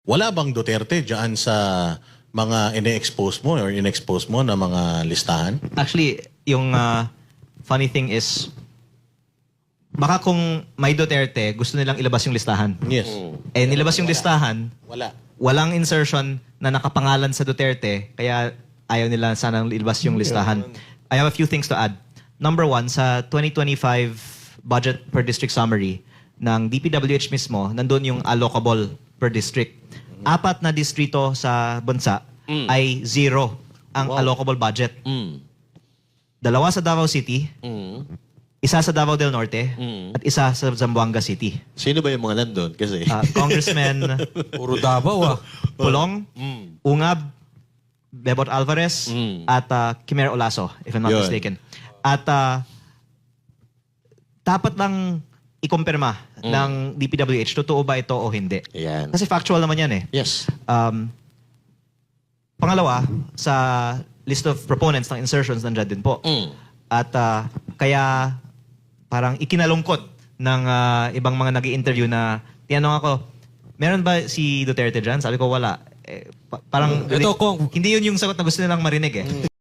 Wala bang Duterte dyan sa mga ine-expose mo or in-expose mo na mga listahan? Actually, yung funny thing is, baka kung may Duterte, gusto nilang ilabas yung listahan. Yes. Eh, nilabas yung listahan, Wala. walang insertion na nakapangalan sa Duterte, kaya ayaw nila sanang ilabas yung listahan. I have a few things to add. Number one, sa 2025 budget per district summary ng DPWH mismo, nandun yung allocable per district. 4 na distrito sa bansa ay 0 ang allocable budget. 2 sa Davao City, 1 sa Davao del Norte, at 1 sa Zamboanga City. Sino ba yung mga nandun? Kasi... Congressman Puro Davao Pulong, Ungab, Bebot Alvarez, at Kimer Olaso, if I'm not Yun. mistaken. At dapat lang ikumpirma ng DPWH, totoo ba ito o hindi. Ayan. Kasi factual naman yan eh. Yes. Pangalawa, sa list of proponents ng insertions nandiyan din po. At kaya parang ikinalungkot ng ibang mga nag-i-interview na tinanong ako, meron ba si Duterte dyan? Sabi ko, wala. Parang Ito, Kong. hindi yun yung sagot na gusto nilang marinig eh.